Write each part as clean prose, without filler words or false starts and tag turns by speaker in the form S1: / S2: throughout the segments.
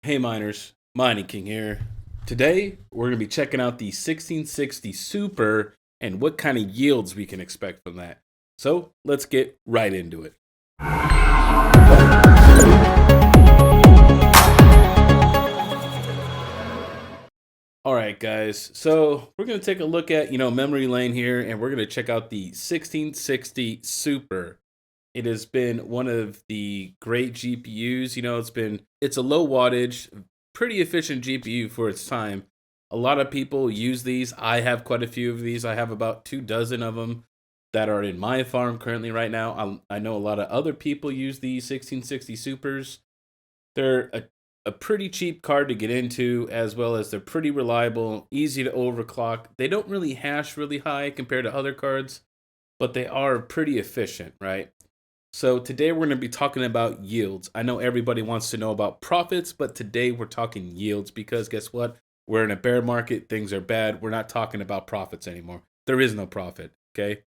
S1: Hey miners, Mining King here. Today we're going to be checking out the 1660 Super and what kind of yields we can expect from that. So let's get right into it. Alright guys, so we're going to take a look at, memory lane here, and we're going to check out the 1660 Super. It has been one of the great GPUs. It's a low wattage, pretty efficient GPU for its time. A lot of people use these. I have quite a few of these. I have about 2 dozen of them that are in my farm currently right now. I know a lot of other people use these 1660 Supers. They're a pretty cheap card to get into, as well as they're pretty reliable, easy to overclock. They don't really hash really high compared to other cards, but they are pretty efficient, right? So today we're going to be talking about yields. I know everybody wants to know about profits, but today we're talking yields because guess what? We're in a bear market. Things are bad. We're not talking about profits anymore. There is no profit, okay?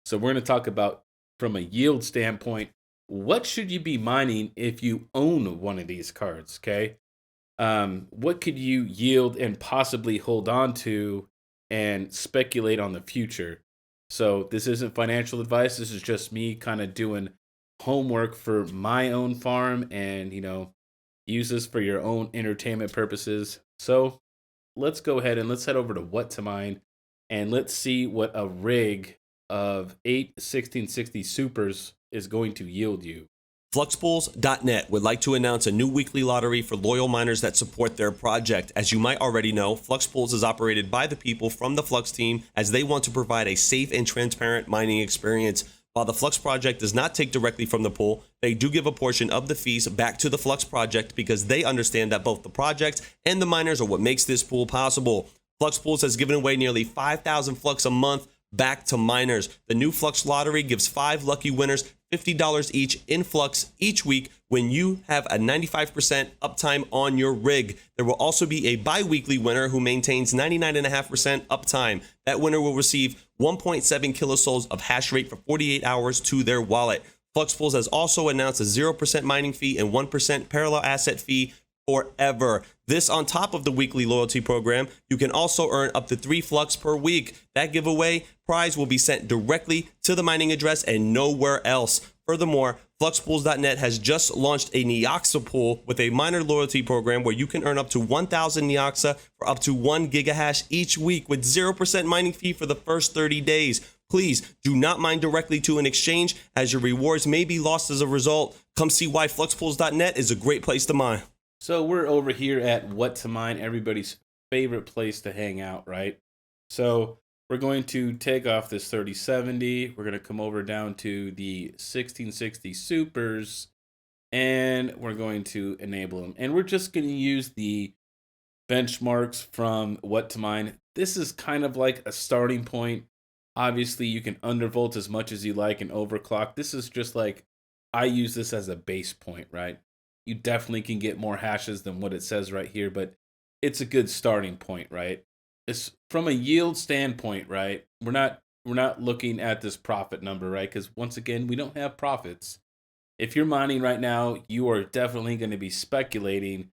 S1: So we're going to talk about, from a yield standpoint, what should you be mining if you own one of these cards, okay? What could you yield and possibly hold on to and speculate on the future? So this isn't financial advice. This is just me kind of doing homework for my own farm and, use this for your own entertainment purposes. So let's go ahead and let's head over to What to Mine and let's see what a rig of 8 1660 supers is going to yield you.
S2: Fluxpools.net would like to announce a new weekly lottery for loyal miners that support their project. As you might already know, Fluxpools is operated by the people from the Flux team as they want to provide a safe and transparent mining experience. While the Flux project does not take directly from the pool, they do give a portion of the fees back to the Flux project because they understand that both the project and the miners are what makes this pool possible. Fluxpools has given away nearly 5,000 Flux a month back to miners. The new Flux lottery gives 5 lucky winners $50 each in Flux each week when you have a 95% uptime on your rig. There will also be a bi-weekly winner who maintains 99.5% uptime. That winner will receive 1.7 kilosouls of hash rate for 48 hours to their wallet. Fluxpools has also announced a 0% mining fee and 1% parallel asset fee forever. This on top of the weekly loyalty program. You can also earn up to 3 Flux per week. That giveaway prize will be sent directly to the mining address and nowhere else. Furthermore, Fluxpools.net has just launched a Neoxa pool with a miner loyalty program where you can earn up to 1,000 Neoxa for up to 1 gigahash each week with 0% mining fee for the first 30 days. Please do not mine directly to an exchange as your rewards may be lost as a result. Come see why Fluxpools.net is a great place to mine.
S1: So we're over here at What to Mine, everybody's favorite place to hang out, right? So we're going to take off this 3070. We're going to come over down to the 1660 supers, and we're going to enable them. And we're just going to use the benchmarks from What to Mine. This is kind of like a starting point. Obviously, you can undervolt as much as you like and overclock. This is just like, I use this as a base point, right? You definitely can get more hashes than what it says right here, but it's a good starting point, right? It's from a yield standpoint, right? We're not looking at this profit number, right? Because once again, we don't have profits. If you're mining right now, you are definitely going to be speculating.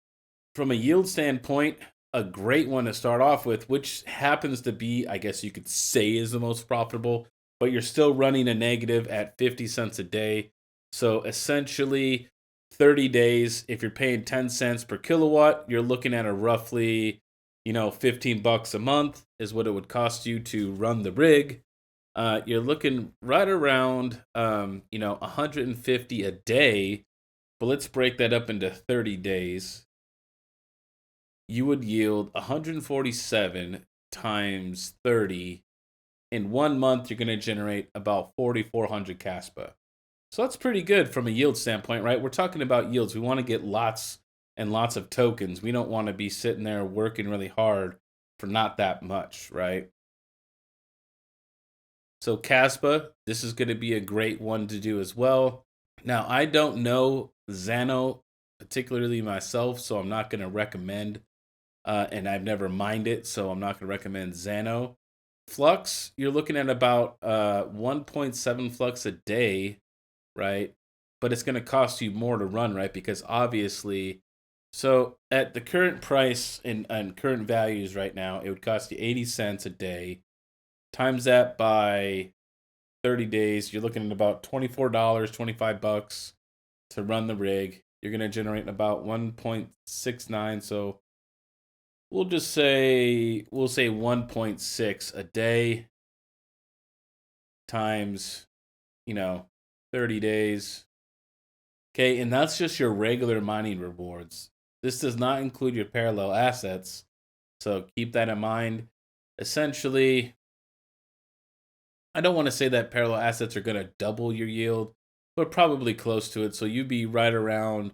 S1: From a yield standpoint, a great one to start off with, which happens to be, I guess you could say, is the most profitable, but you're still running a negative at 50 cents a day. So essentially, 30 days, if you're paying 10 cents per kilowatt, you're looking at a roughly, $15 a month is what it would cost you to run the rig. You're looking right around, 150 a day, but let's break that up into 30 days. You would yield 147 times 30. In 1 month, you're going to generate about 4,400 Caspa. So that's pretty good from a yield standpoint, right? We're talking about yields. We want to get lots and lots of tokens. We don't want to be sitting there working really hard for not that much, right? So Caspa, this is going to be a great one to do as well. Now, I don't know Xano particularly myself, so I'm not going to recommend, and I've never mined it, so I'm not going to recommend Xano. Flux, you're looking at about 1.7 Flux a day, right? But it's going to cost you more to run, right? Because obviously So at the current price and current values right now, it would cost you 80 cents a day. Times that by 30 days, you're looking at about $24, 25 bucks to run the rig. You're going to generate about 1.69, so we'll say 1.6 a day times, you know, 30 days. Okay, and that's just your regular mining rewards. This does not include your parallel assets. So keep that in mind. Essentially, I don't want to say that parallel assets are going to double your yield, but probably close to it. So you'd be right around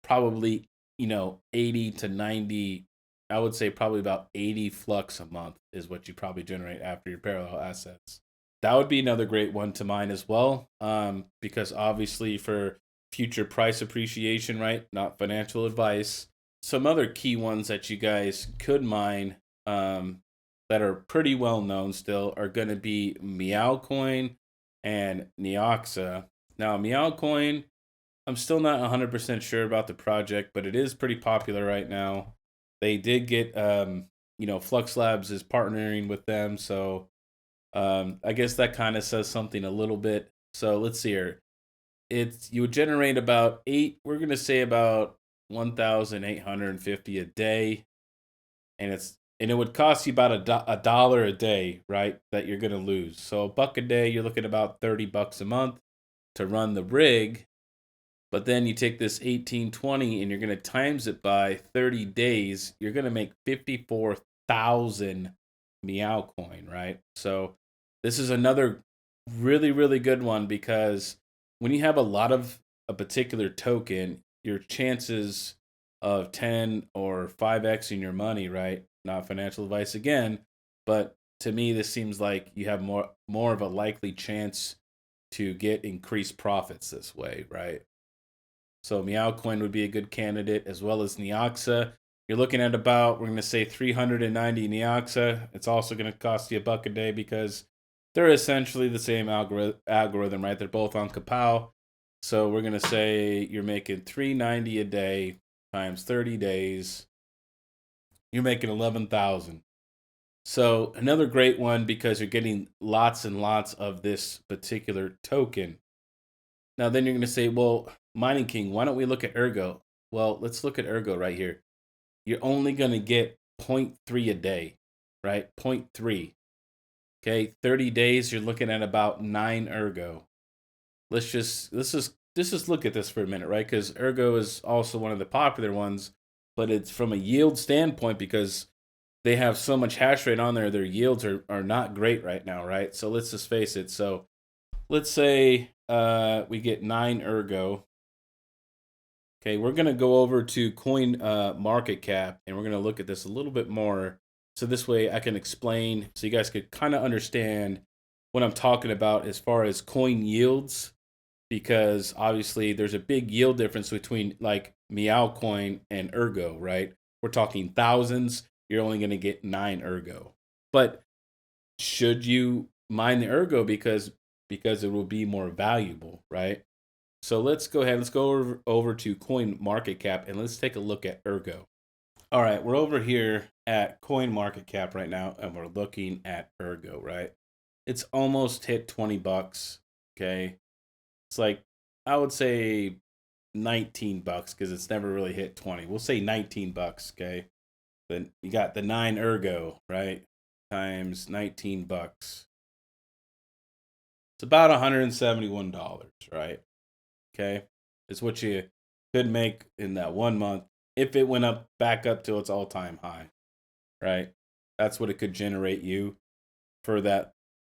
S1: probably, 80 to 90. I would say probably about 80 flux a month is what you probably generate after your parallel assets. That would be another great one to mine as well, because obviously for future price appreciation, right? Not financial advice. Some other key ones that you guys could mine, that are pretty well known still are going to be Meow Coin and Neoxa. Now, Meow Coin, I'm still not 100% sure about the project, but it is pretty popular right now. They did get, Flux Labs is partnering with them, so I guess that kind of says something a little bit. So let's see here. You would generate about we're gonna say about 1,850 a day, and it would cost you about a dollar a day, right? That you're gonna lose. So $1 a day, you're looking at about 30 bucks a month to run the rig. But then you take this 1820 and you're gonna times it by 30 days. You're gonna make 54,000 Meow Coin, right? So this is another really really good one because when you have a lot of a particular token, your chances of 10 or 5x in your money, right? Not financial advice again, but to me this seems like you have more of a likely chance to get increased profits this way, right? So Meow Coin would be a good candidate, as well as Neoxa. You're looking at about, we're going to say 390 Neoxa. It's also going to cost you $1 a day because they're essentially the same algorithm, right? They're both on Kapow. So we're going to say you're making 390 a day times 30 days. You're making 11,000. So another great one because you're getting lots and lots of this particular token. Now, then you're going to say, well, Mining King, why don't we look at Ergo? Well, let's look at Ergo right here. You're only going to get zero point 0.3 a day, right? 0.3. Okay, 30 days, you're looking at about 9 Ergo. Let's just look at this for a minute, right? Because Ergo is also one of the popular ones, but it's from a yield standpoint because they have so much hash rate on there, their yields are not great right now, right? So let's just face it. So let's say we get 9 Ergo. Okay, we're going to go over to Coin Market Cap and we're going to look at this a little bit more. So this way I can explain so you guys could kind of understand what I'm talking about as far as coin yields, because obviously there's a big yield difference between like Meow Coin and Ergo, right? We're talking thousands. You're only going to get 9 Ergo. But should you mine the Ergo because it will be more valuable, right? So let's go ahead. Let's go over to Coin Market Cap and let's take a look at Ergo. All right, we're over here at Coin Market Cap right now, and we're looking at Ergo. Right, it's almost hit 20 bucks. Okay, it's like I would say 19 bucks because it's never really hit 20. We'll say 19 bucks. Okay, then you got the 9 Ergo, right, times 19 bucks. It's about $171, right? Okay, it's what you could make in that 1 month if it went up back up to its all-time high, right? That's what it could generate you for that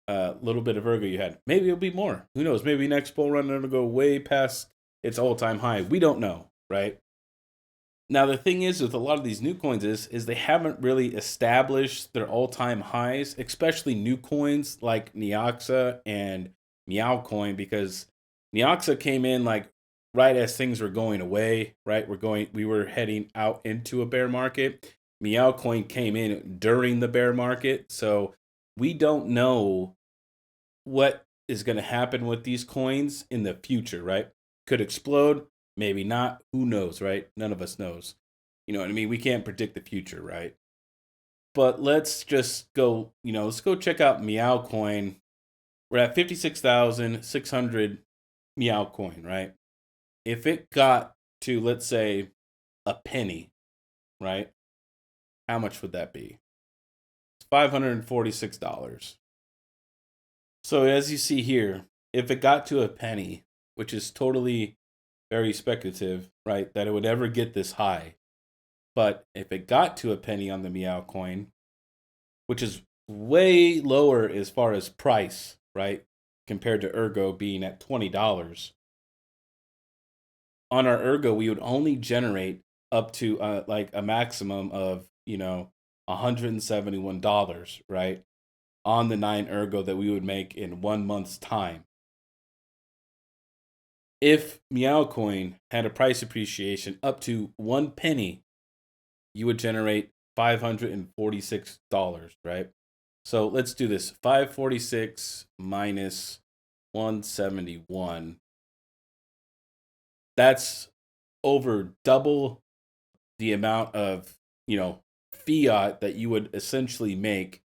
S1: little bit of Ergo you had. Maybe it'll be more. Who knows? Maybe next bull run it'll go way past its all-time high. We don't know, right? Now the thing is with a lot of these new coins is they haven't really established their all-time highs, especially new coins like Neoxa and Meow Coin, because Neoxa came in like right as things were going away, right? We were heading out into a bear market. Meow Coin came in during the bear market, so we don't know what is going to happen with these coins in the future, right? Could explode, maybe not. Who knows, right? None of us knows. You know what I mean? We can't predict the future, right? But let's just go, let's go check out Meow Coin. We're at 56,600 Meow Coin, right? If it got to, let's say, a penny, right? How much would that be? It's $546. So as you see here, if it got to a penny, which is totally very speculative, right? That it would ever get this high. But if it got to a penny on the Meow Coin, which is way lower as far as price, right? Compared to Ergo being at $20. On our Ergo, we would only generate up to like a maximum of, $171, right? On the 9 Ergo that we would make in 1 month's time. If Meow Coin had a price appreciation up to 1 penny, you would generate $546, right? So let's do this. 546 minus 171. That's over double the amount of, fiat that you would essentially make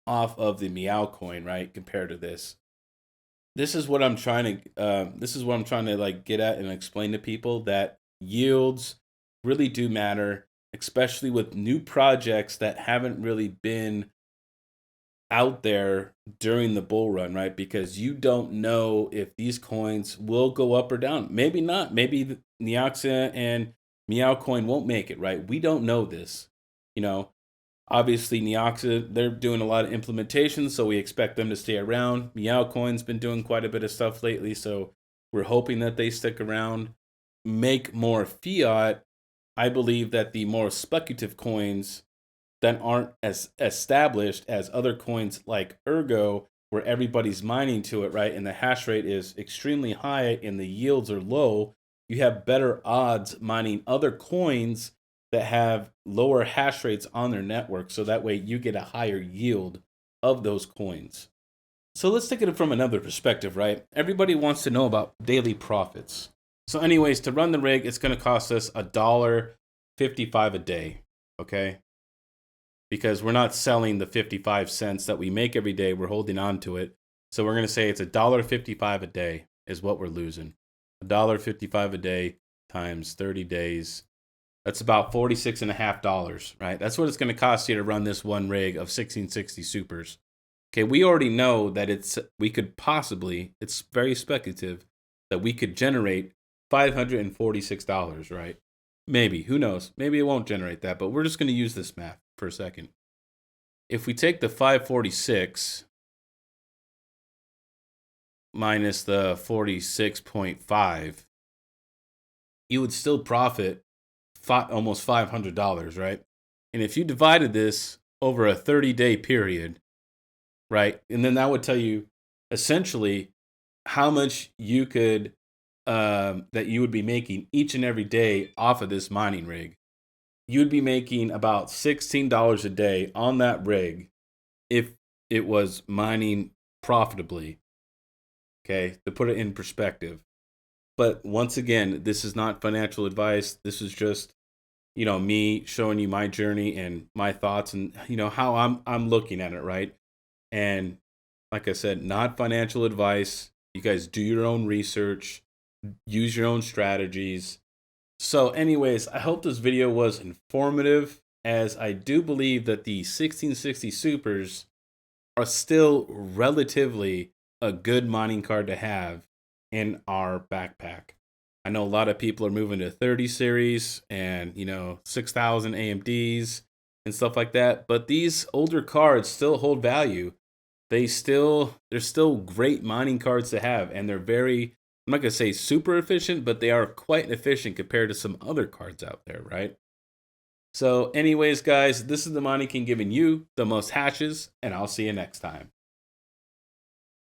S1: off of the Meow Coin, right? Compared to this. This is what I'm trying to like get at and explain to people, that yields really do matter, especially with new projects that haven't really been out there during the bull run, right? Because you don't know if these coins will go up or down. Maybe not. Maybe Neoxa and Meow Coin won't make it, right? We don't know this. Obviously Neoxa, they're doing a lot of implementations, so we expect them to stay around. Meow Coin's been doing quite a bit of stuff lately, so we're hoping that they stick around, make more fiat. I believe that the more speculative coins that aren't as established as other coins like Ergo, where everybody's mining to it, right? And the hash rate is extremely high and the yields are low, you have better odds mining other coins that have lower hash rates on their network. So that way you get a higher yield of those coins. So let's take it from another perspective, right? Everybody wants to know about daily profits. So anyways, to run the rig, it's going to cost us $1.55 a day, okay? Because we're not selling the 55 cents that we make every day. We're holding on to it. So we're going to say it's $1.55 a day is what we're losing. $1.55 a day times 30 days. That's about $46.50, right? That's what it's going to cost you to run this one rig of 1660 supers. Okay, we already know that it's very speculative, that we could generate $546, right? Maybe, who knows? Maybe it won't generate that, but we're just going to use this math for a second. If we take the 546 minus the 46.5, you would still profit almost $500, right? And if you divided this over a 30-day period, right, and then that would tell you essentially how much you could that you would be making each and every day off of this mining rig. You'd be making about $16 a day on that rig if it was mining profitably. Okay, to put it in perspective. But once again, this is not financial advice. This is just, me showing you my journey and my thoughts and, how I'm looking at it, right? And like I said, not financial advice. You guys do your own research, use your own strategies. So anyways, I hope this video was informative, as I do believe that the 1660 supers are still relatively a good mining card to have in our backpack. I know a lot of people are moving to 30 series and, 6,000 AMDs and stuff like that, but these older cards still hold value. They're still great mining cards to have, and they're very, I'm not going to say super efficient, but they are quite efficient compared to some other cards out there, right? So anyways, guys, this is the Mining King giving you the most hashes, and I'll see you next time.